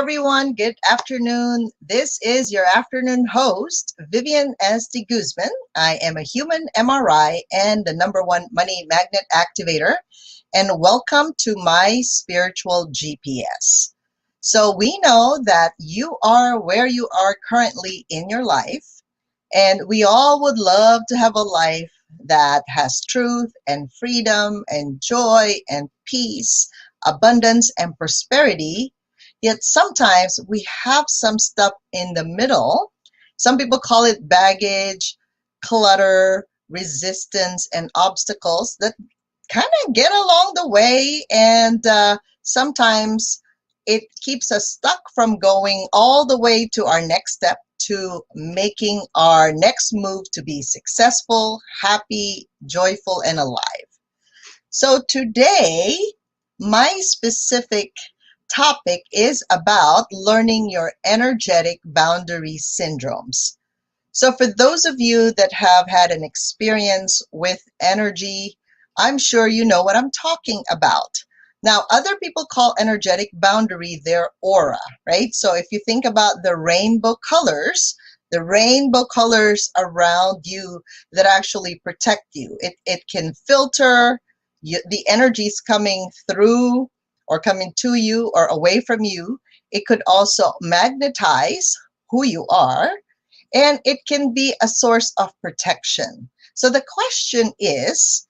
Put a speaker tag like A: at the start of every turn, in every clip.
A: everyone. Good afternoon. This is your afternoon host, Vivian S. de Guzman. I am a human MRI and the #1 money magnet activator. And welcome to my spiritual GPS. So we know that you are where you are currently in your life, and we all would love to have a life that has truth and freedom and joy and peace, abundance and prosperity. Yet sometimes we have some stuff in the middle. Some people call it baggage, clutter, resistance, and obstacles that kind of get along the way, and sometimes it keeps us stuck from going all the way to our next step, to making our next move to be successful, happy, joyful, and alive. So today, my specific topic is about learning your energetic boundary syndromes. So for those of you that have had an experience with energy, I'm sure you know what I'm talking about. Now, other people call energetic boundary their aura, right? So if you think about the rainbow colors around you that actually protect you, it can filter the energies coming through or coming to you or away from you. It could also magnetize who you are, and it can be a source of protection. So the question is,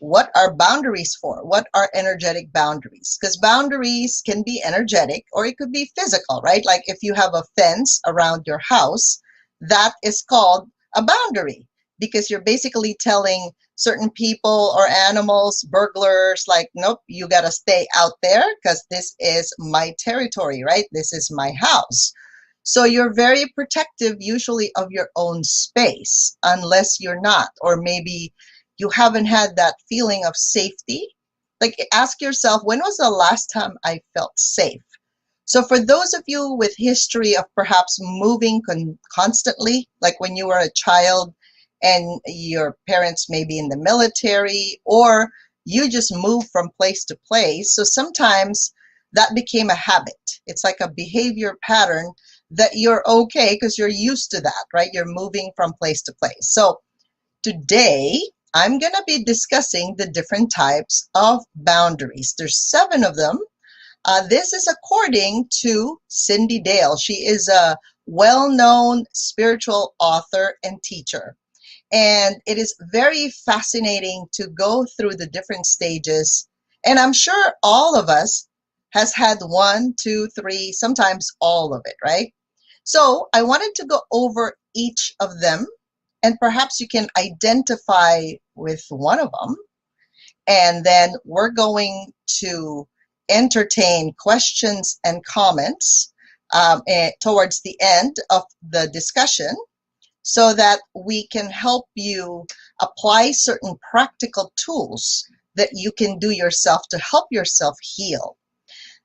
A: what are boundaries for? What are energetic boundaries? Because boundaries can be energetic or it could be physical, right? Like if you have a fence around your house, that is called a boundary, because you're basically telling certain people or animals, burglars, like, nope, you got to stay out there because this is my territory, right? This is my house. So you're very protective usually of your own space, unless you're not, or maybe you haven't had that feeling of safety. Like, ask yourself, when was the last time I felt safe? So for those of you with history of perhaps moving constantly, like when you were a child and your parents may be in the military, or you just move from place to place, so sometimes that became a habit. It's like a behavior pattern that you're okay because you're used to that, right? You're moving from place to place. So today, I'm going to be discussing the different types of boundaries. There's 7 of them. This is according to Cyndi Dale. She is a well-known spiritual author and teacher. And it is very fascinating to go through the different stages. And I'm sure all of us has had 1, 2, 3, sometimes all of it, right? So I wanted to go over each of them, and perhaps you can identify with one of them. And then we're going to entertain questions and comments towards the end of the discussion, so that we can help you apply certain practical tools that you can do yourself to help yourself heal.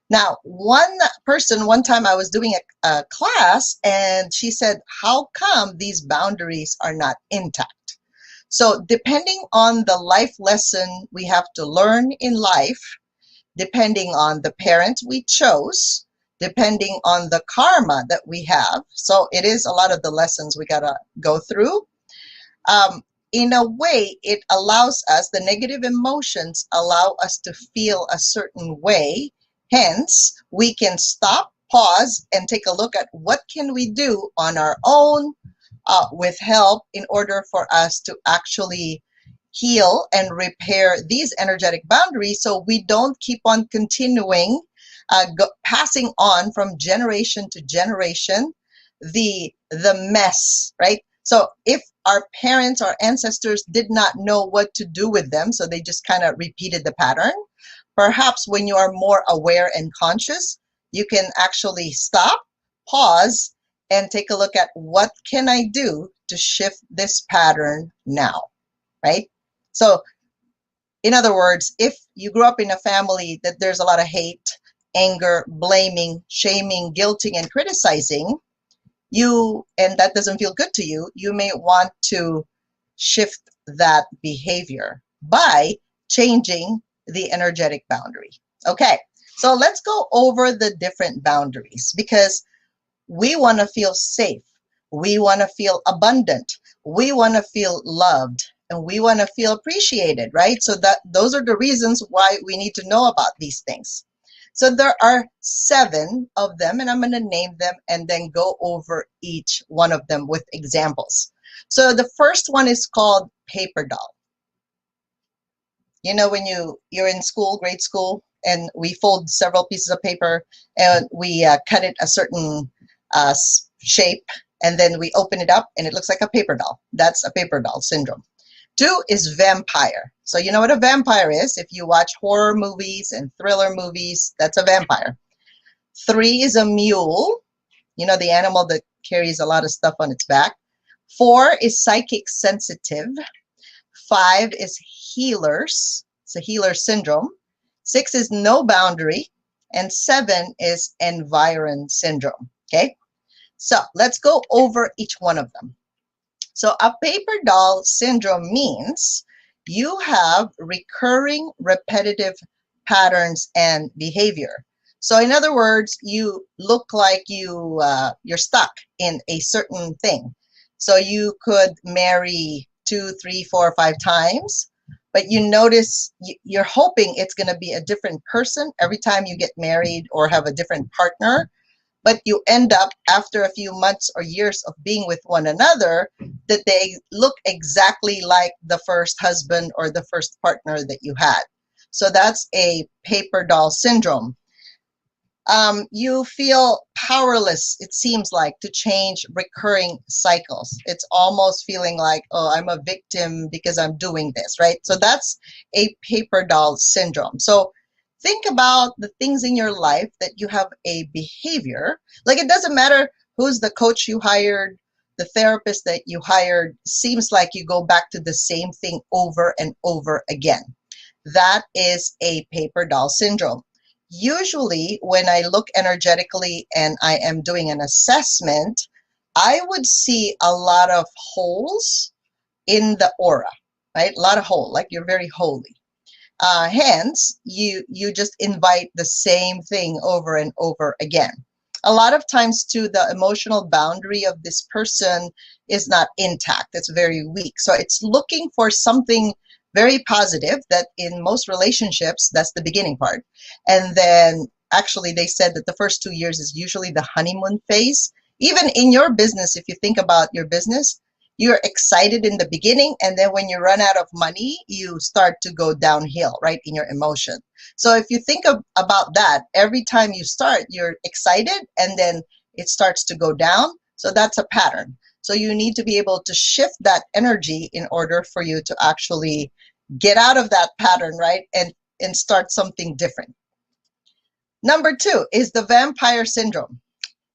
A: Now, one person, one time I was doing a class, and she said, how come these boundaries are not intact? So depending on the life lesson we have to learn in life, depending on the parents we chose, depending on the karma that we have, so it is a lot of the lessons we got to go through. In a way, it allows us, the negative emotions allow us to feel a certain way. Hence, we can stop, pause, and take a look at what can we do on our own with help in order for us to actually heal and repair these energetic boundaries, so we don't keep on continuing passing on from generation to generation the mess, right? So if our parents, our ancestors did not know what to do with them, so they just kind of repeated the pattern, perhaps when you are more aware and conscious, you can actually stop, pause, and take a look at what can I do to shift this pattern now, right? So in other words, if you grew up in a family that there's a lot of hate, anger, blaming, shaming, guilting, and criticizing, and that doesn't feel good to you, you may want to shift that behavior by changing the energetic boundary. Okay, So let's go over the different boundaries because we want to feel safe. We want to feel abundant. We want to feel loved and we want to feel appreciated, right? So that those are the reasons why we need to know about these things. So there are 7 of them and I'm going to name them and then go over each one of them with examples. So the first one is called paper doll. You know, when you're in school, grade school, and we fold several pieces of paper and we cut it a certain shape, and then we open it up and it looks like a paper doll. That's a paper doll syndrome. 2 is vampire. So you know what a vampire is. If you watch horror movies and thriller movies, that's a vampire. 3 is a mule. You know, the animal that carries a lot of stuff on its back. 4 is psychic sensitive. 5 is healers. It's a healer syndrome. 6 is no boundary. And 7 is environ syndrome. Okay. So let's go over each one of them. So a paper doll syndrome means you have recurring repetitive patterns and behavior. So in other words, you look like you're stuck in a certain thing. So you could marry 2, 3, 4, 5 times, but you notice you're hoping it's going to be a different person every time you get married or have a different partner. But you end up after a few months or years of being with one another that they look exactly like the first husband or the first partner that you had. So that's a paper doll syndrome. You feel powerless, it seems like, to change recurring cycles. It's almost feeling like, oh, I'm a victim because I'm doing this, right? So that's a paper doll syndrome. So think about the things in your life that you have a behavior. Like it doesn't matter who's the coach you hired, the therapist that you hired, seems like you go back to the same thing over and over again. That is a paper doll syndrome. Usually when I look energetically and I am doing an assessment, I would see a lot of holes in the aura, right? A lot of hole, like you're very holy. Hence, you just invite the same thing over and over again. A lot of times too, the emotional boundary of this person is not intact. It's very weak. So it's looking for something very positive that in most relationships, that's the beginning part. And then actually they said that the first 2 years is usually the honeymoon phase. Even in your business, if you think about your business, you're excited in the beginning, and then when you run out of money, you start to go downhill, right, in your emotion. So if you think about that, every time you start, you're excited, and then it starts to go down. So that's a pattern. So you need to be able to shift that energy in order for you to actually get out of that pattern, right, and start something different. Number 2 is the vampire syndrome.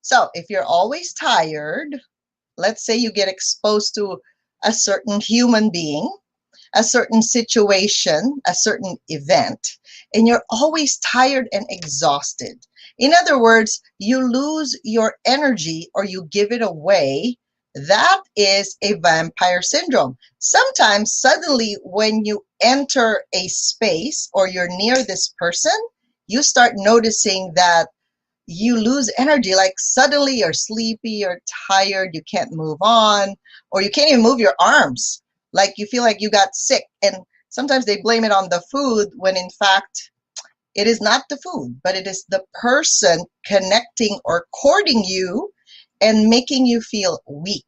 A: So if you're always tired, let's say you get exposed to a certain human being, a certain situation, a certain event, and you're always tired and exhausted. In other words, you lose your energy or you give it away. That is a vampire syndrome. Sometimes suddenly when you enter a space or you're near this person, you start noticing that you lose energy, like suddenly you're sleepy, you're tired, you can't move on, or you can't even move your arms. Like you feel like you got sick. And sometimes they blame it on the food when in fact it is not the food, but it is the person connecting or courting you and making you feel weak.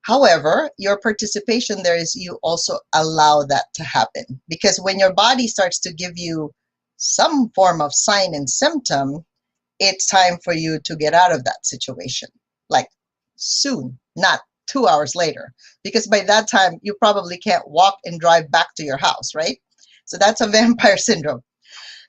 A: However, your participation there is you also allow that to happen, because when your body starts to give you some form of sign and symptom, it's time for you to get out of that situation, like soon, not 2 hours later, because by that time you probably can't walk and drive back to your house, right? So that's a vampire syndrome.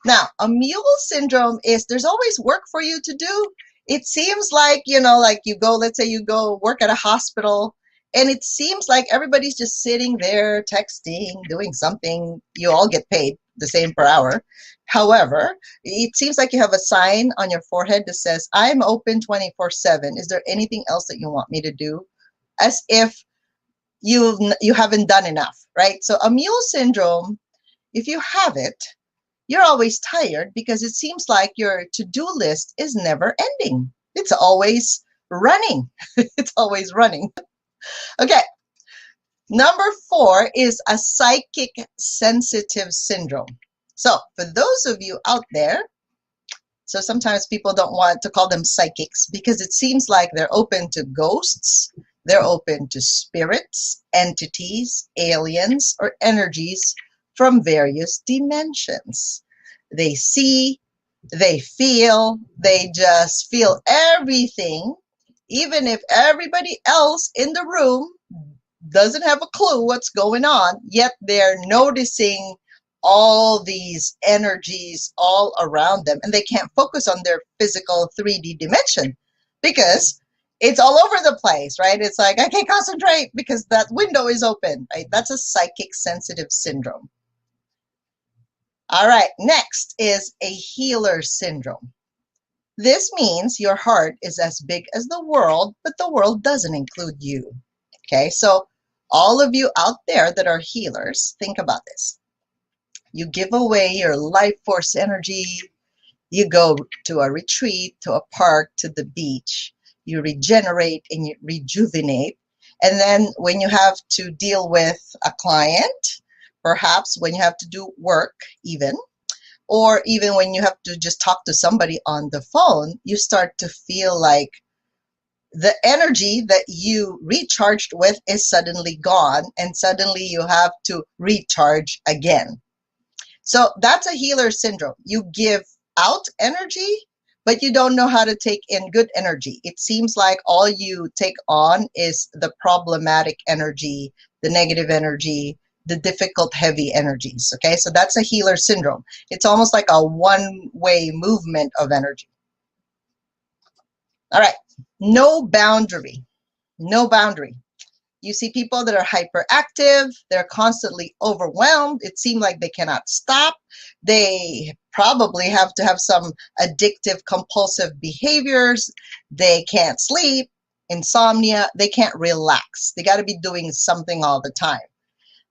A: Now, a mule syndrome is there's always work for you to do. It seems like, like you go, let's say you go work at a hospital, and it seems like everybody's just sitting there texting, doing something. You all get paid the same per hour. However, it seems like you have a sign on your forehead that says, I'm open 24/7. Is there anything else that you want me to do? As if you haven't done enough, right? So a mule syndrome, if you have it, you're always tired because it seems like your to-do list is never ending. It's always running. It's always running. Okay. Number 4 is a psychic sensitive syndrome. So for those of you out there, so sometimes people don't want to call them psychics because it seems like they're open to ghosts, they're open to spirits, entities, aliens, or energies from various dimensions. They see, they feel, they just feel everything, even if everybody else in the room doesn't have a clue what's going on, yet they're noticing all these energies all around them, and they can't focus on their physical 3D dimension because it's all over the place, right? It's like, I can't concentrate because that window is open, right? That's a psychic sensitive syndrome. All right, next is a healer syndrome. This means your heart is as big as the world, but the world doesn't include you. Okay, so all of you out there that are healers, think about this. You give away your life force energy. You go to a retreat, to a park, to the beach. You regenerate and you rejuvenate. And then when you have to deal with a client, perhaps when you have to do work even, or even when you have to just talk to somebody on the phone, you start to feel like the energy that you recharged with is suddenly gone, and suddenly you have to recharge again. So that's a healer syndrome. You give out energy, but you don't know how to take in good energy. It seems like all you take on is the problematic energy, the negative energy, the difficult, heavy energies. Okay, so that's a healer syndrome. It's almost like a one-way movement of energy. All right, no boundary. No boundary. You see people that are hyperactive, they're constantly overwhelmed. It seems like they cannot stop. They probably have to have some addictive, compulsive behaviors. They can't sleep, insomnia, they can't relax. They got to be doing something all the time.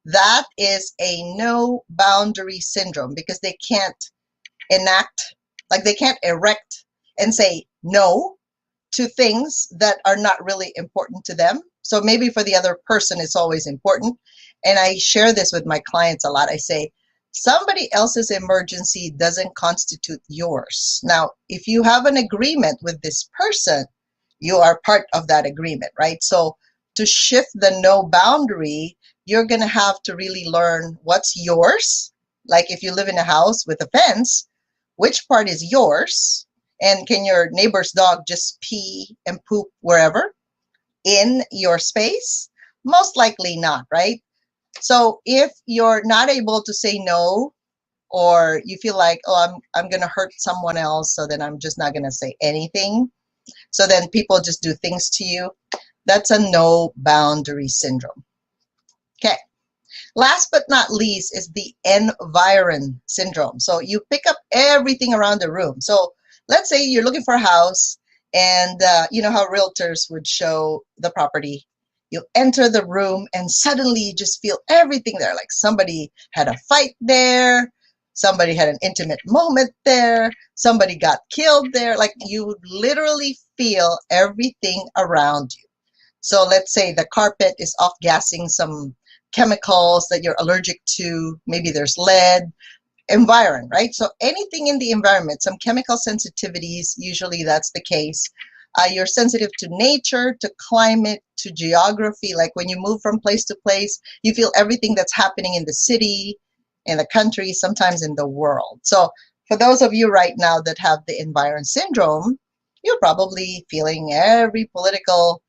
A: That is a no boundary syndrome because they can't enact, like they can't erect and say no to things that are not really important to them. So maybe for the other person, it's always important. And I share this with my clients a lot. I say, somebody else's emergency doesn't constitute yours. Now, if you have an agreement with this person, you are part of that agreement, right? So to shift the no boundary, you're going to have to really learn what's yours. Like if you live in a house with a fence, which part is yours? And can your neighbor's dog just pee and poop wherever in your space? Most likely not, right? So if you're not able to say no, or you feel like, oh, I'm going to hurt someone else, so then I'm just not going to say anything. So then people just do things to you. That's a no boundary syndrome. Okay. Last but not least is the environ syndrome. So you pick up everything around the room. So let's say you're looking for a house, and you know how realtors would show the property. You enter the room and suddenly you just feel everything there. Like somebody had a fight there, somebody had an intimate moment there, somebody got killed there. Like you literally feel everything around you. So let's say the carpet is off-gassing some chemicals that you're allergic to. Maybe there's lead. Environment, right? So anything in the environment, some chemical sensitivities, usually that's the case. You're sensitive to nature, to climate, to geography. Like when you move from place to place, you feel everything that's happening in the city, in the country, sometimes in the world. So for those of you right now that have the environ syndrome, you're probably feeling every political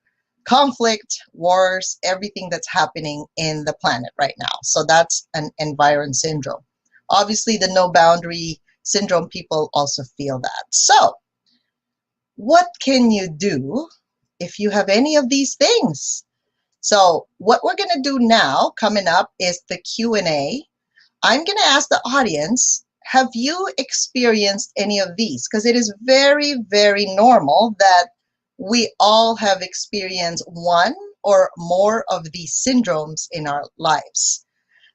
A: conflict, wars, everything that's happening in the planet right now. So that's an environ syndrome. Obviously, the no boundary syndrome people also feel that. So what can you do if you have any of these things? So what we're going to do now, coming up, is the Q&A. I'm going to ask the audience, have you experienced any of these? Because it is very, very normal that we all have experienced one or more of these syndromes in our lives.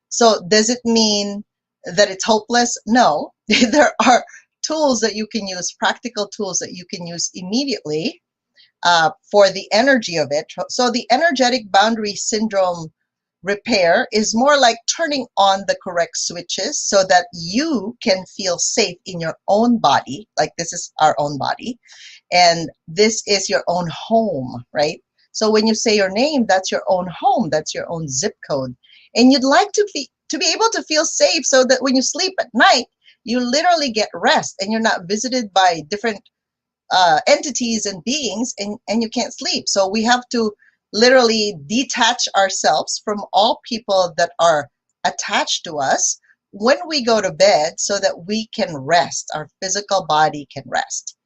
A: So does it mean that it's hopeless. No, there are tools that you can use, practical tools that you can use immediately for the energy of it. So the energetic boundary syndrome repair is more like turning on the correct switches so that you can feel safe in your own body. Like this is our own body, and this is your own home, right? So when you say your name, that's your own home, that's your own zip code, and you'd like to be able to feel safe so that when you sleep at night, you literally get rest and you're not visited by different entities and beings, and you can't sleep. So we have to literally detach ourselves from all people that are attached to us when we go to bed so that we can rest, our physical body can rest.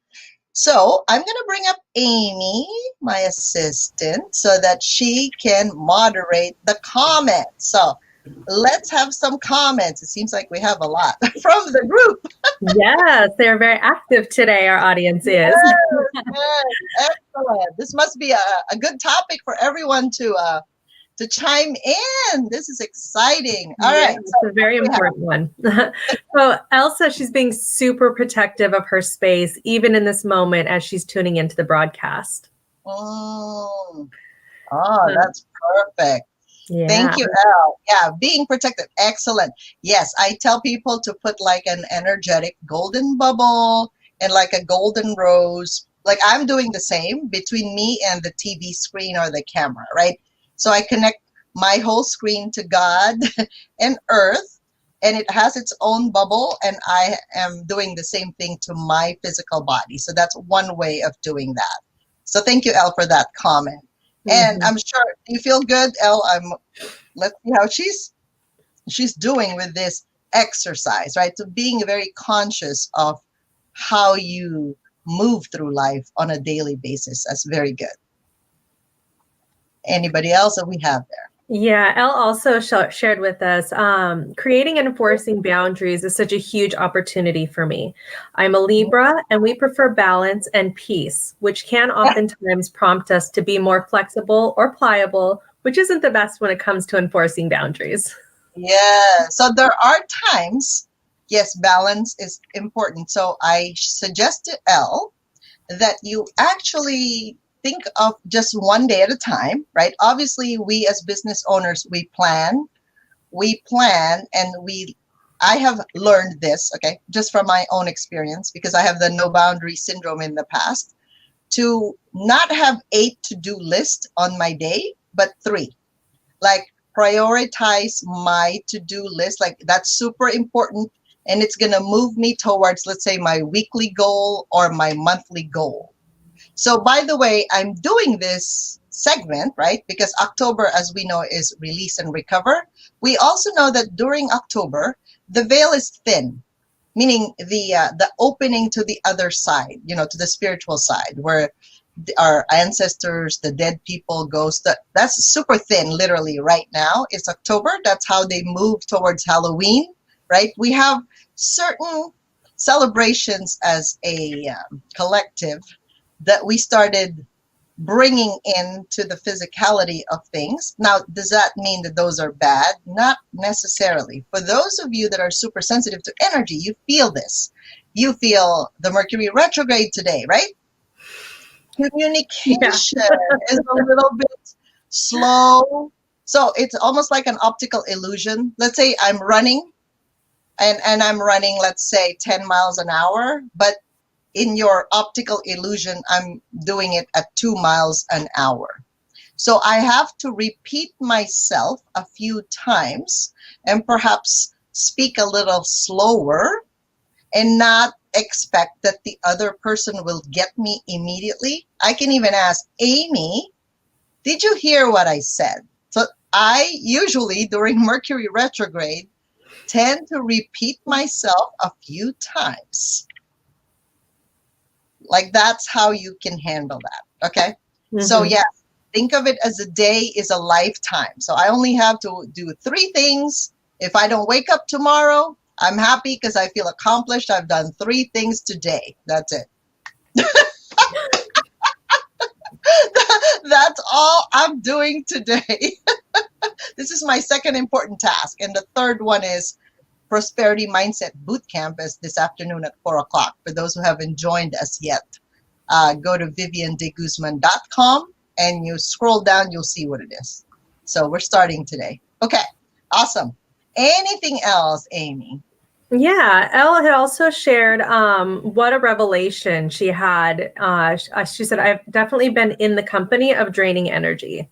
A: So I'm going to bring up Amy, my assistant, so that she can moderate the comments. So let's have some comments. It seems like we have a lot from the group.
B: Yes, they're very active today, our audience is.
A: Yes, excellent. This must be a good topic for everyone to chime in. This is exciting. All right.
B: It's a very important one. So Elsa, she's being super protective of her space, even in this moment as she's tuning into the broadcast.
A: Oh, that's perfect.
B: Yeah.
A: Thank you, Elle. Yeah, being protected. Excellent. Yes, I tell people to put like an energetic golden bubble and like a golden rose. Like I'm doing the same between me and the TV screen or the camera, right? So I connect my whole screen to God and Earth, and it has its own bubble, and I am doing the same thing to my physical body. So that's one way of doing that. So thank you, Elle, for that comment. And I'm sure you feel good, Elle. Let's see how she's doing with this exercise, right? So being very conscious of how you move through life on a daily basis. That's very good. Anybody else that we have there?
B: Yeah, Elle also shared with us, creating and enforcing boundaries is such a huge opportunity for me. I'm a Libra, and we prefer balance and peace, which can oftentimes prompt us to be more flexible or pliable, which isn't the best when it comes to enforcing boundaries.
A: Yeah, so there are times, yes, balance is important. So I suggest to Elle that you actually think of just one day at a time, right? Obviously, we as business owners, we plan, and I have learned this, okay, just from my own experience, because I have the no boundary syndrome in the past, to not have 8 to-do lists on my day, but 3. Like prioritize my to-do list, like that's super important, and it's gonna move me towards, let's say, my weekly goal or my monthly goal. So by the way, I'm doing this segment, right? Because October, as we know, is release and recover. We also know that during October, the veil is thin, meaning the opening to the other side, to the spiritual side, where our ancestors, the dead people, ghosts, that's super thin, literally right now. It's October. That's how they move towards Halloween, right? We have certain celebrations as a collective that we started bringing into the physicality of things. Now, does that mean that those are bad? Not necessarily. For those of you that are super sensitive to energy, you feel this. You feel the Mercury retrograde today, right? Communication is a little bit slow. So it's almost like an optical illusion. Let's say I'm running and I'm running, let's say 10 miles an hour, but in your optical illusion, I'm doing it at 2 miles an hour. So I have to repeat myself a few times and perhaps speak a little slower and not expect that the other person will get me immediately. I can even ask, Amy, did you hear what I said? So I usually, during Mercury retrograde, tend to repeat myself a few times. Like that's how you can handle that, okay? So yeah, think of it as a day is a lifetime. So I only have to do 3 things. If I don't wake up tomorrow, I'm happy because I feel accomplished. I've done 3 things today. That's it. That's all I'm doing today. This is my second important task. And the third one is Prosperity Mindset Bootcamp is this afternoon at 4 o'clock. For those who haven't joined us yet, go to viviandeguzman.com and you scroll down, you'll see what it is. So we're starting today. Okay, awesome. Anything else, Amy?
B: Yeah, Elle had also shared what a revelation she had. She said, I've definitely been in the company of draining energy.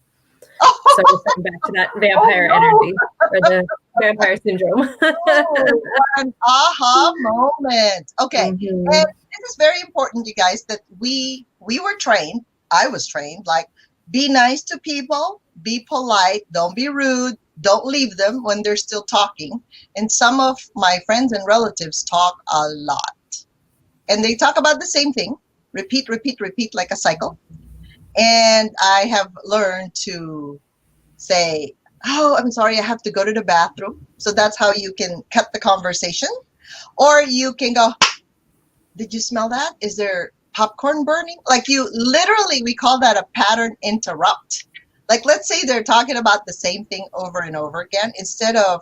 B: So we're going back to that vampire energy or the vampire syndrome.
A: What an aha moment. Okay.
B: Mhm.
A: And this is very important, you guys, that we were trained. I was trained, like, be nice to people, be polite, don't be rude, don't leave them when they're still talking. And some of my friends and relatives talk a lot. And they talk about the same thing. Repeat, repeat, repeat like a cycle. And I have learned to say, oh, I'm sorry, I have to go to the bathroom. So that's how you can cut the conversation. Or you can go, did you smell that? Is there popcorn burning? Like, you literally, we call that a pattern interrupt. Like, let's say they're talking about the same thing over and over again. Instead of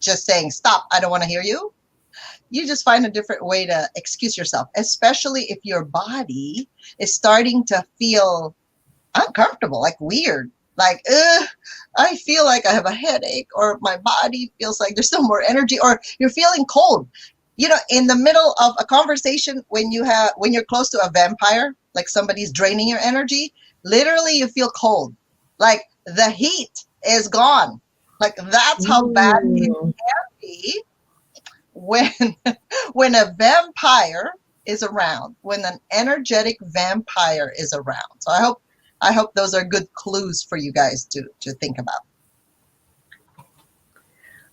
A: just saying, stop, I don't want to hear you, you just find a different way to excuse yourself, especially if your body is starting to feel uncomfortable, like weird. Like, I feel like I have a headache, or my body feels like there's no more energy, or you're feeling cold. You know, in the middle of a conversation, when you're close to a vampire, like somebody's draining your energy, literally you feel cold. Like the heat is gone. Like, that's how bad it can be when a vampire is around, when an energetic vampire is around. So I hope those are good clues for you guys to think about.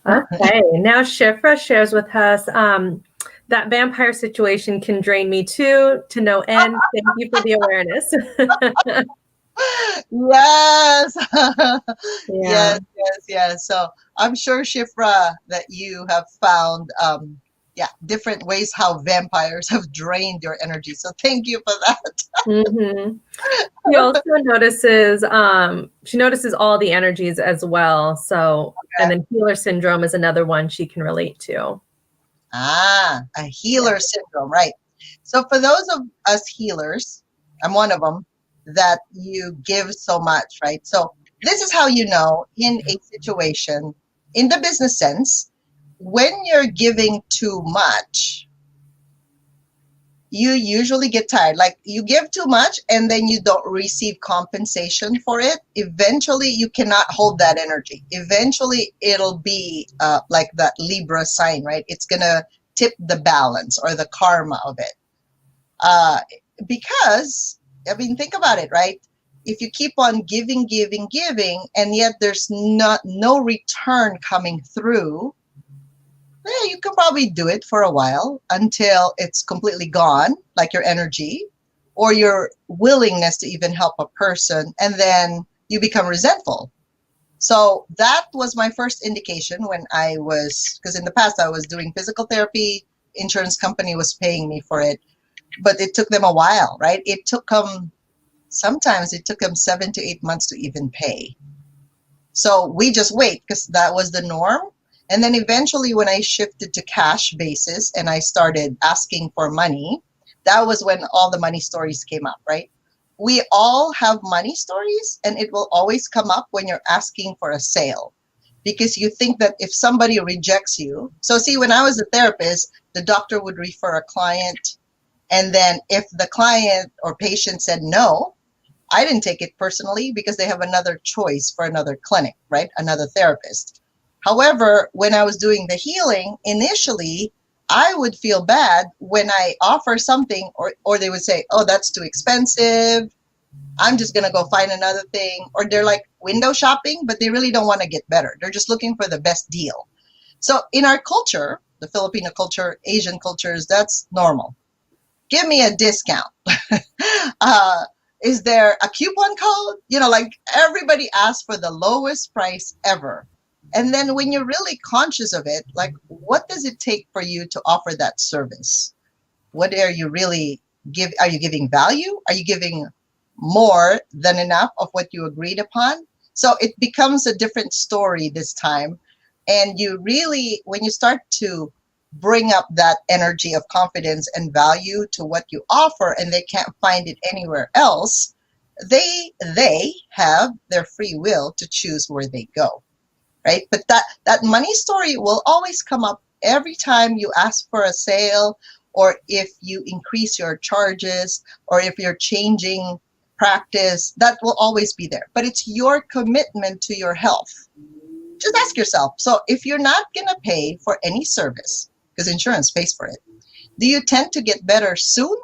B: Okay, now Shifra shares with us that vampire situation can drain me too, to no end. Thank you for the awareness.
A: Yes.
B: Yeah.
A: Yes. So I'm sure, Shifra, that you have found different ways how vampires have drained your energy. So thank you for that.
B: Mm-hmm. She also notices she notices all the energies as well. So, and then healer syndrome is another one she can relate to.
A: A healer syndrome, right? So for those of us healers, I'm one of them, that you give so much, right? So this is how you know, in a situation, in the business sense, when you're giving too much, you usually get tired. Like, you give too much and then you don't receive compensation for it. Eventually, you cannot hold that energy. Eventually, it'll be like that Libra sign, right? It's going to tip the balance or the karma of it. Because, I mean, think about it, right? If you keep on giving, and yet there's no return coming through, yeah, you can probably do it for a while until it's completely gone, like your energy or your willingness to even help a person, and then you become resentful. So that was my first indication when because in the past I was doing physical therapy, insurance company was paying me for it, but it took them a while, right? Sometimes it took them 7 to 8 months to even pay. So we just wait, because that was the norm. And then eventually, when I shifted to cash basis and I started asking for money, that was when all the money stories came up, right? We all have money stories, and it will always come up when you're asking for a sale, because you think that if somebody rejects you. So see, when I was a therapist, the doctor would refer a client, and then if the client or patient said no, I didn't take it personally, because they have another choice for another clinic, right? Another therapist. However, when I was doing the healing, initially, I would feel bad when I offer something, or they would say, oh, that's too expensive, I'm just going to go find another thing. Or they're like window shopping, but they really don't want to get better. They're just looking for the best deal. So in our culture, the Filipino culture, Asian cultures, that's normal. Give me a discount. Is there a coupon code? You know, like, everybody asks for the lowest price ever. And then when you're really conscious of it, like, what does it take for you to offer that service? What are you really are you giving value? Are you giving more than enough of what you agreed upon? So it becomes a different story this time, And you really, when you start to bring up that energy of confidence and value to what you offer, and they can't find it anywhere else, they have their free will to choose where they go, right? But that money story will always come up every time you ask for a sale, or if you increase your charges, or if you're changing practice, that will always be there. But it's your commitment to your health. Just ask yourself, so if you're not going to pay for any service, because insurance pays for it, do you tend to get better soon,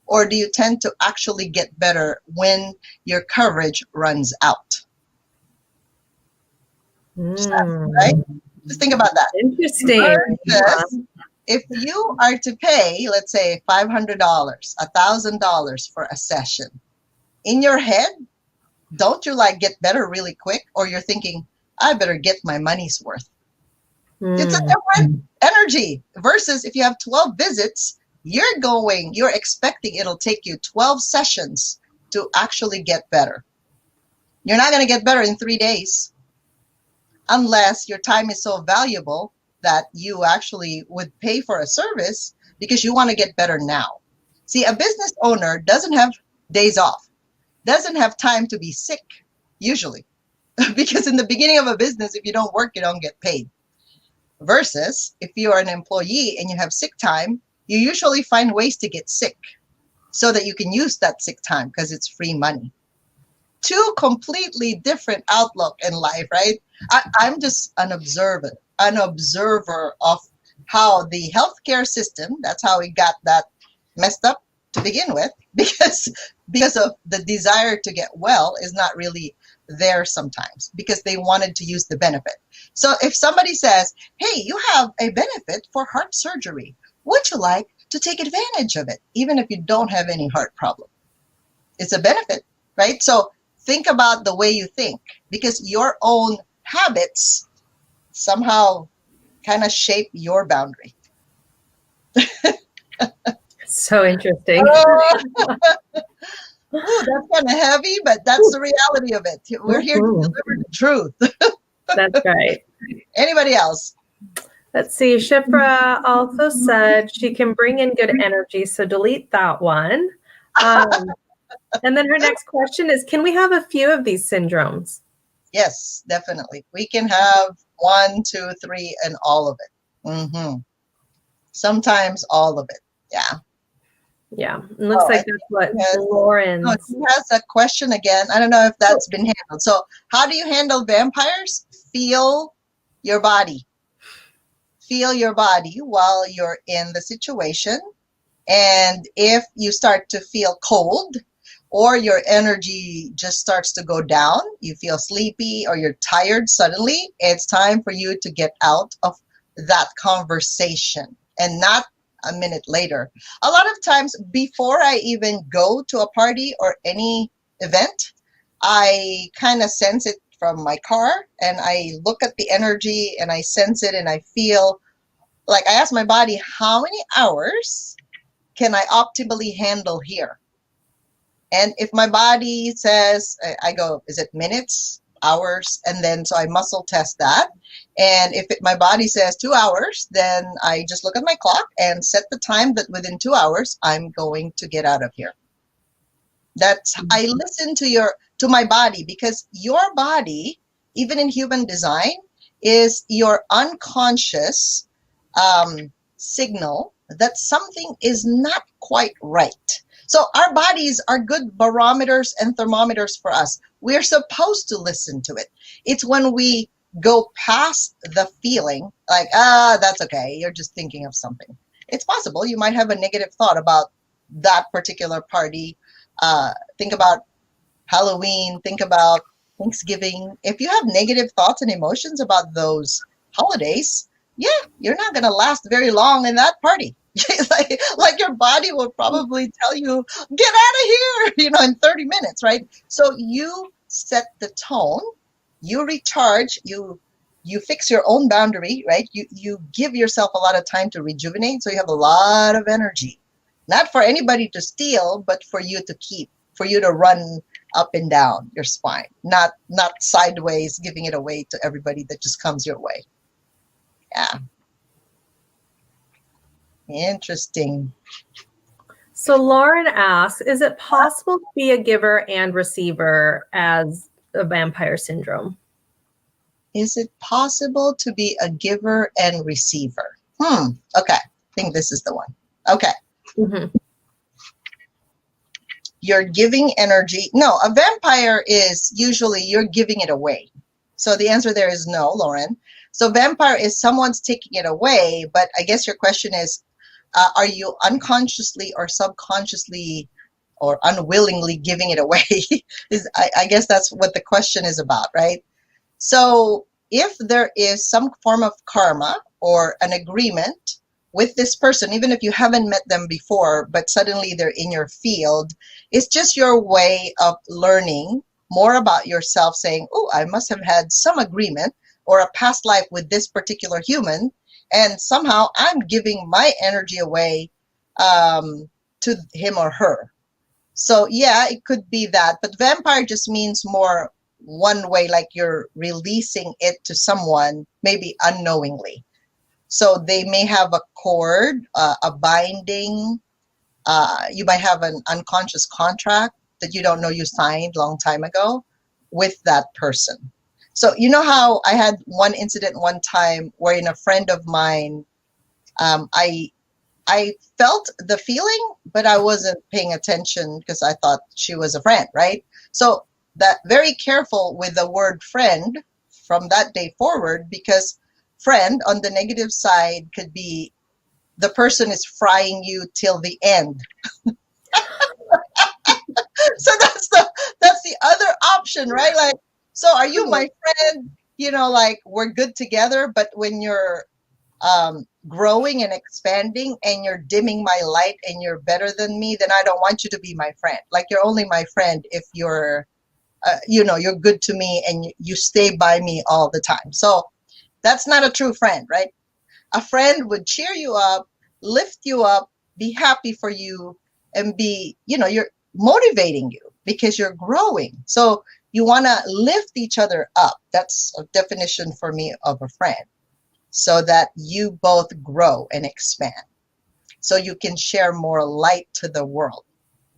A: or do you tend to actually get better when your coverage runs out? Right? Just think about that.
B: Interesting.
A: Versus if you are to pay, let's say $500, $1,000 for a session, in your head, don't you like get better really quick? Or you're thinking, I better get my money's worth. It's a different energy versus if you have 12 visits, you're expecting it'll take you 12 sessions to actually get better. You're not going to get better in 3 days unless your time is so valuable that you actually would pay for a service because you want to get better now. See, a business owner doesn't have days off, doesn't have time to be sick, usually. Because in the beginning of a business, if you don't work, you don't get paid. Versus if you are an employee and you have sick time, you usually find ways to get sick so that you can use that sick time because it's free money. Two completely different outlook in life, right? I'm just an observer of how the healthcare system, that's how we got that messed up to begin with, because of the desire to get well is not really there sometimes because they wanted to use the benefit. So if somebody says, hey, you have a benefit for heart surgery, would you like to take advantage of it, even if you don't have any heart problem? It's a benefit, right? So think about the way you think, because your own habits somehow kind of shape your boundary.
B: So interesting.
A: Ooh, that's kind of heavy, but that's the reality of it. We're here to deliver the truth.
B: That's right.
A: Anybody else?
B: Let's see. Shipra also said she can bring in good energy, so delete that one. And then her next question is, can we have a few of these syndromes?
A: Yes, definitely. We can have 1, 2, 3, and all of it. Sometimes all of it. Yeah.
B: Yeah. It looks like that's what Lauren.
A: Oh, he has a question again. I don't know if that's been handled. So how do you handle vampires? Feel your body. Feel your body while you're in the situation. And if you start to feel cold, or your energy just starts to go down, you feel sleepy or you're tired suddenly, it's time for you to get out of that conversation and not a minute later. A lot of times before I even go to a party or any event, I kind of sense it from my car and I look at the energy and I sense it and I feel like I ask my body, how many hours can I optimally handle here? And if my body says, I go, is it minutes, hours? And then so I muscle test that. And if my body says 2 hours, then I just look at my clock and set the time that within 2 hours, I'm going to get out of here. That's, I listen to my body, because your body, even in human design, is your unconscious signal that something is not quite right. So our bodies are good barometers and thermometers for us. We're supposed to listen to it. It's when we go past the feeling, like, that's okay, you're just thinking of something. It's possible you might have a negative thought about that particular party. Think about Halloween, think about Thanksgiving. If you have negative thoughts and emotions about those holidays, yeah, you're not going to last very long in that party. like your body will probably tell you, get out of here, in 30 minutes, right? So you set the tone, you recharge, you fix your own boundary, right? You give yourself a lot of time to rejuvenate, so you have a lot of energy, not for anybody to steal, but for you to keep, for you to run up and down your spine, not sideways, giving it away to everybody that just comes your way. Yeah. Interesting.
B: So Lauren asks, is it possible to be a giver and receiver as a vampire syndrome?
A: Is it possible to be a giver and receiver? Okay. I think this is the one. Okay.
B: Mm-hmm.
A: You're giving energy. No, a vampire is usually you're giving it away. So the answer there is no, Lauren. So vampire is someone's taking it away, but I guess your question is, are you unconsciously or subconsciously or unwillingly giving it away? I guess that's what the question is about, right? So if there is some form of karma or an agreement with this person, even if you haven't met them before, but suddenly they're in your field, it's just your way of learning more about yourself, saying, oh, I must have had some agreement or a past life with this particular human, and somehow I'm giving my energy away to him or her. So yeah, it could be that, but vampire just means more one way, like you're releasing it to someone, maybe unknowingly. So they may have a cord, a binding. You might have an unconscious contract that you don't know you signed long time ago with that person. So you know how I had one incident one time wherein a friend of mine, I felt the feeling, but I wasn't paying attention because I thought she was a friend, right? So that very careful with the word friend from that day forward, because friend on the negative side could be the person is frying you till the end. So that's the other option, right? Like, so are you my friend? You know, like we're good together, but when you're growing and expanding and you're dimming my light and you're better than me, then I don't want you to be my friend. Like you're only my friend if you're you're good to me and you stay by me all the time. So that's not a true friend, right? A friend would cheer you up, lift you up, be happy for you, and be, you're motivating you because you're growing. So you want to lift each other up. That's a definition for me of a friend, so that you both grow and expand, so you can share more light to the world.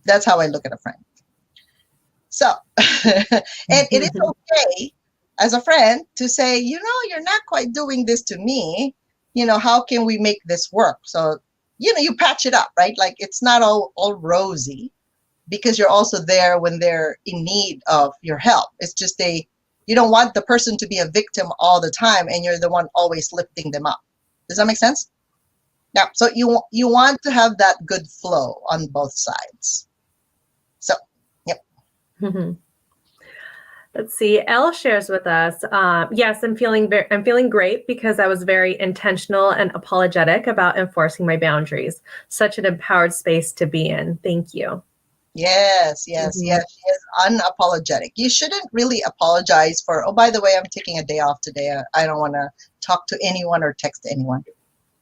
A: That's how I look at a friend. So, and it is okay as a friend to say, you're not quite doing this to me. How can we make this work? So, you patch it up, right? Like it's not all rosy, because you're also there when they're in need of your help. It's just you don't want the person to be a victim all the time and you're the one always lifting them up. Does that make sense? Yeah. So you want to have that good flow on both sides. So, yep.
B: Let's see. Elle shares with us. Yes, I'm feeling great because I was very intentional and apologetic about enforcing my boundaries. Such an empowered space to be in. Thank you.
A: Yes. She is unapologetic. You shouldn't really apologize for, oh, by the way, I'm taking a day off today. I don't want to talk to anyone or text anyone.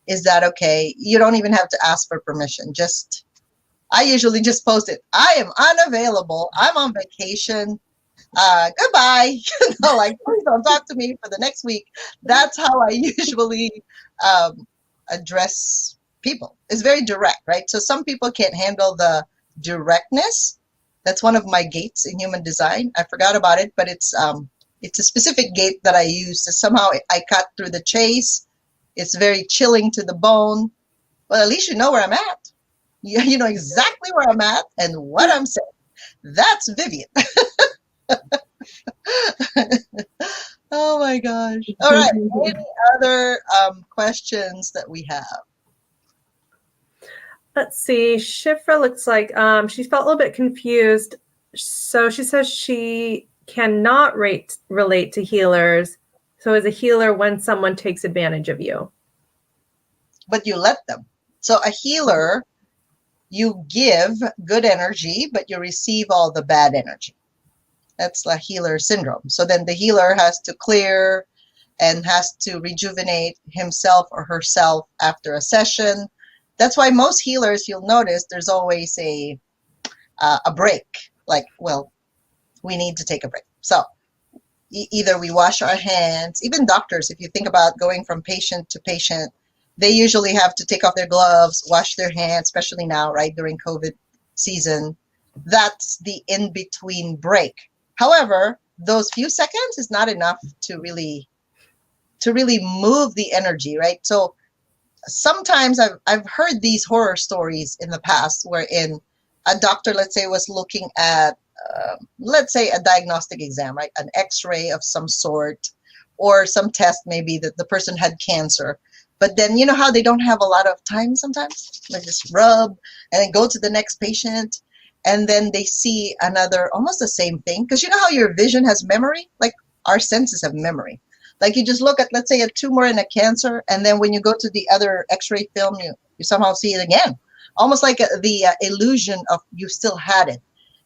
A: Is that okay? You don't even have to ask for permission. I usually just post it. I am unavailable. I'm on vacation. Goodbye. Like, please don't talk to me for the next week. That's how I usually address people. It's very direct, right? So some people can't handle the directness. That's one of my gates in human design. I forgot about it, but it's a specific gate that I use. So somehow I cut through the chase. It's very chilling to the bone. Well, at least you know where I'm at. You know exactly where I'm at and what I'm saying. That's Vivian. Oh my gosh. All right. Any other questions that we have?
B: Let's see. Shifra looks like she felt a little bit confused. So she says she cannot relate to healers. So as a healer, when someone takes advantage of you.
A: But you let them. So a healer, you give good energy, but you receive all the bad energy. That's the healer syndrome. So then the healer has to clear and has to rejuvenate himself or herself after a session. That's why most healers, you'll notice there's always a break. Like, well, we need to take a break. So either we wash our hands, even doctors, if you think about going from patient to patient, they usually have to take off their gloves, wash their hands, especially now, right, during COVID season. That's the in-between break. However, those few seconds is not enough to really move the energy, right? So sometimes I've heard these horror stories in the past wherein a doctor, let's say, was looking at, let's say, a diagnostic exam, right? An x-ray of some sort or some test, maybe that the person had cancer. But then you know how they don't have a lot of time sometimes? They just rub and then go to the next patient. And then they see another, almost the same thing. Because you know how your vision has memory? Like our senses have memory. Like you just look at, let's say, a tumor and a cancer. And then when you go to the other x-ray film, you somehow see it again. Almost like the illusion of you still had it.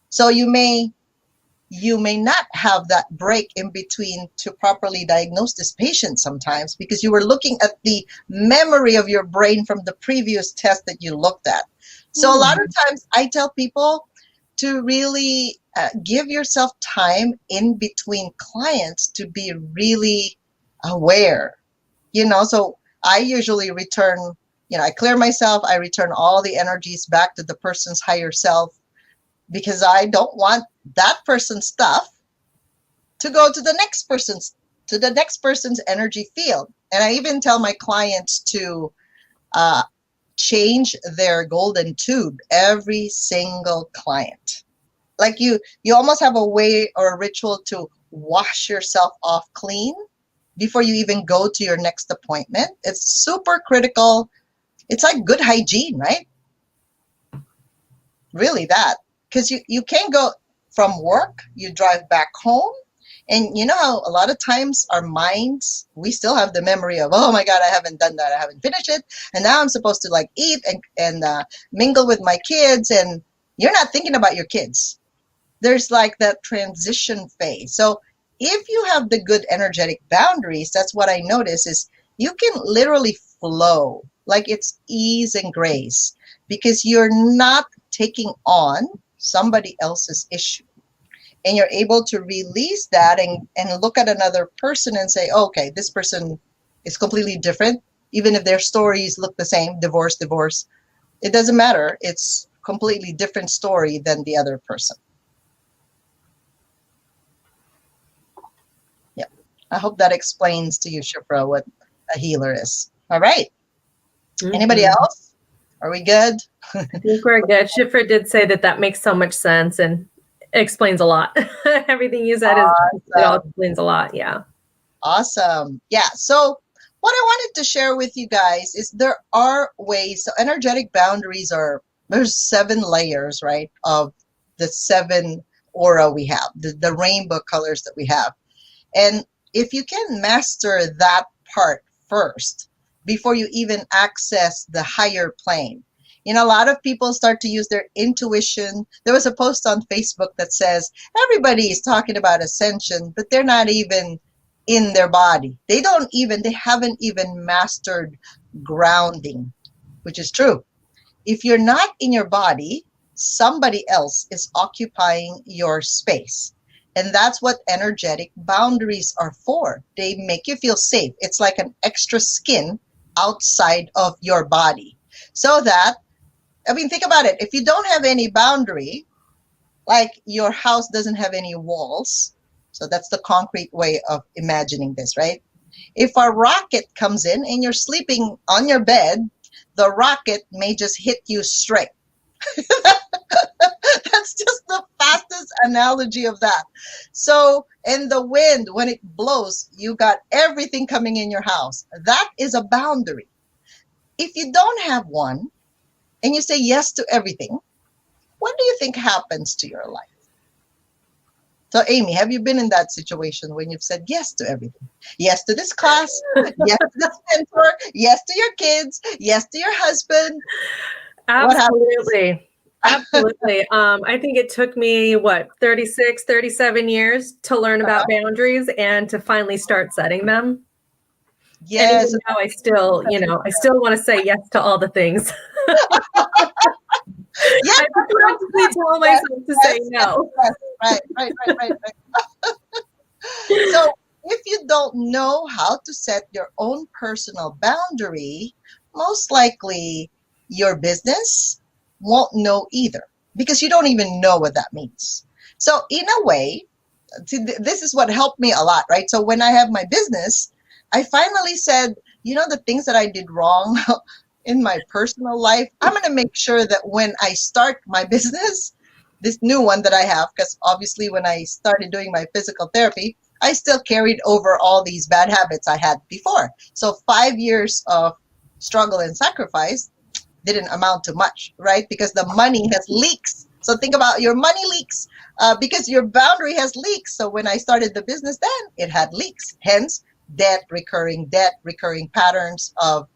A: So you may not have that break in between to properly diagnose this patient sometimes because you were looking at the memory of your brain from the previous test that you looked at. So a lot of times I tell people to really give yourself time in between clients to be really aware, so I usually return, I clear myself, I return all the energies back to the person's higher self because I don't want that person's stuff to go to the next person's energy field. And I even tell my clients to change their golden tube every single client. Like you almost have a way or a ritual to wash yourself off clean before you even go to your next appointment. It's super critical. It's like good hygiene, right? Really that. Because you can't go from work, you drive back home, and you know how a lot of times our minds, we still have the memory of, oh my God, I haven't done that, I haven't finished it, and now I'm supposed to like eat and mingle with my kids, and you're not thinking about your kids. There's like that transition phase. So if you have the good energetic boundaries, that's what I notice is you can literally flow, like it's ease and grace, because you're not taking on somebody else's issue. And you're able to release that and look at another person and say, oh, okay, this person is completely different. Even if their stories look the same, divorce, it doesn't matter. It's completely different story than the other person. Yeah, I hope that explains to you, Shipra, what a healer is. All right. Mm-hmm. Anybody else? Are we good?
B: I think we're good. Shipra did say that makes so much sense and explains a lot. Everything you said it all explains a lot. Yeah.
A: Awesome. Yeah. So what I wanted to share with you guys is there are ways. So energetic boundaries there's 7 layers, right, of the 7 aura we have, the rainbow colors that we have. And if you can master that part first before you even access the higher plane, a lot of people start to use their intuition. There was a post on Facebook that says everybody is talking about ascension, but they're not even in their body. They haven't even mastered grounding, which is true. If you're not in your body, somebody else is occupying your space. And that's what energetic boundaries are for. They make you feel safe. It's like an extra skin outside of your body. So that, think about it. If you don't have any boundary, like your house doesn't have any walls, so that's the concrete way of imagining this, right? If a rocket comes in and you're sleeping on your bed, the rocket may just hit you straight. That's just the fastest analogy of that. So, and the wind, when it blows, you got everything coming in your house. That is a boundary. If you don't have one, and you say yes to everything, what do you think happens to your life? So, Amy, have you been in that situation when you've said yes to everything? Yes to this class, yes to this mentor, yes to your kids, yes to your husband.
B: Absolutely. Absolutely. I think it took me, 36, 37 years to learn about boundaries and to finally start setting them.
A: Yes.
B: And even now I still want to say yes to all the things.
A: Yes,
B: I practically tell myself to say no.
A: Right. So if you don't know how to set your own personal boundary, most likely your business won't know either because you don't even know what that means. So in a way, see, this is what helped me a lot, right? So when I have my business, I finally said, the things that I did wrong in my personal life, I'm going to make sure that when I start my business, this new one that I have, because obviously when I started doing my physical therapy, I still carried over all these bad habits I had before. So 5 years of struggle and sacrifice didn't amount to much, right? Because the money has leaks. So think about your money leaks because your boundary has leaks. So when I started the business, then it had leaks. Hence, debt, recurring patterns of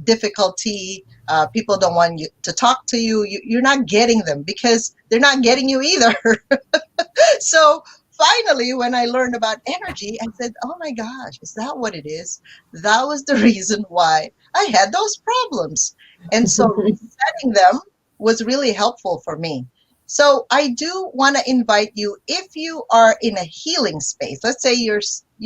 A: difficulty. People don't want you to talk to you. You're not getting them because they're not getting you either. So finally, when I learned about energy, I said, oh my gosh, is that what it is? That was the reason why I had those problems. And so resetting them was really helpful for me. So I do want to invite you, if you are in a healing space, let's say you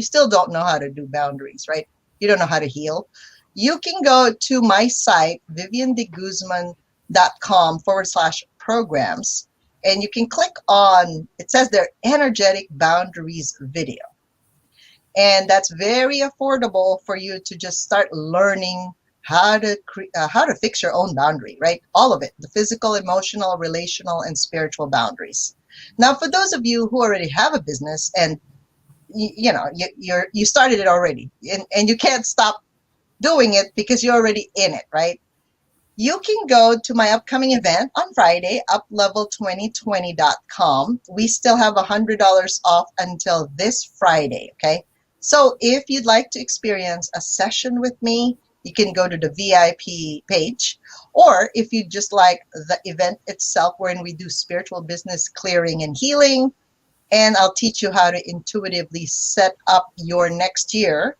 A: still don't know how to do boundaries, right? You don't know how to heal. You can go to my site, viviandeguzman.com/programs, and you can click on, it says there, energetic boundaries video. And that's very affordable for you to just start learning how to fix your own boundary, right? All of it, the physical, emotional, relational, and spiritual boundaries. Now, for those of you who already have a business and you started it already and you can't stop doing it because you're already in it, right? You can go to my upcoming event on Friday, uplevel2020.com. We still have $100 off until this Friday, okay? So if you'd like to experience a session with me, you can go to the VIP page. Or if you just like the event itself, wherein we do spiritual business clearing and healing, and I'll teach you how to intuitively set up your next year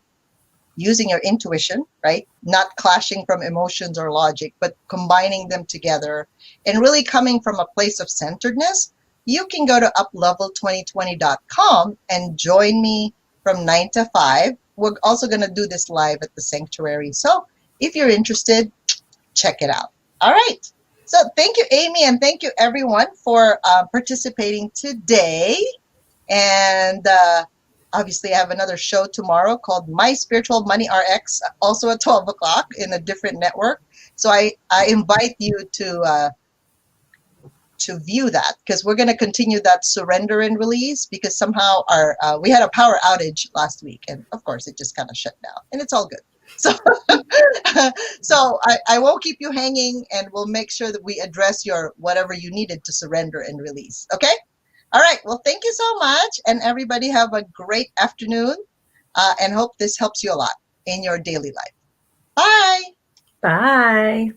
A: using your intuition, right? Not clashing from emotions or logic, but combining them together and really coming from a place of centeredness. You can go to uplevel2020.com and join me from 9 to 5. We're also going to do this live at the sanctuary. So if you're interested, check it out. All right. So thank you, Amy, and thank you, everyone, for participating today. And obviously, I have another show tomorrow called My Spiritual Money RX, also at 12 o'clock in a different network. So I invite you to view that, because we're going to continue that surrender and release, because somehow we had a power outage last week, and of course it just kind of shut down, and it's all good. So so I won't keep you hanging, and we'll make sure that we address your whatever you needed to surrender and release. Okay? All right. Well, thank you so much, and everybody have a great afternoon, and hope this helps you a lot in your daily life. Bye.
B: Bye.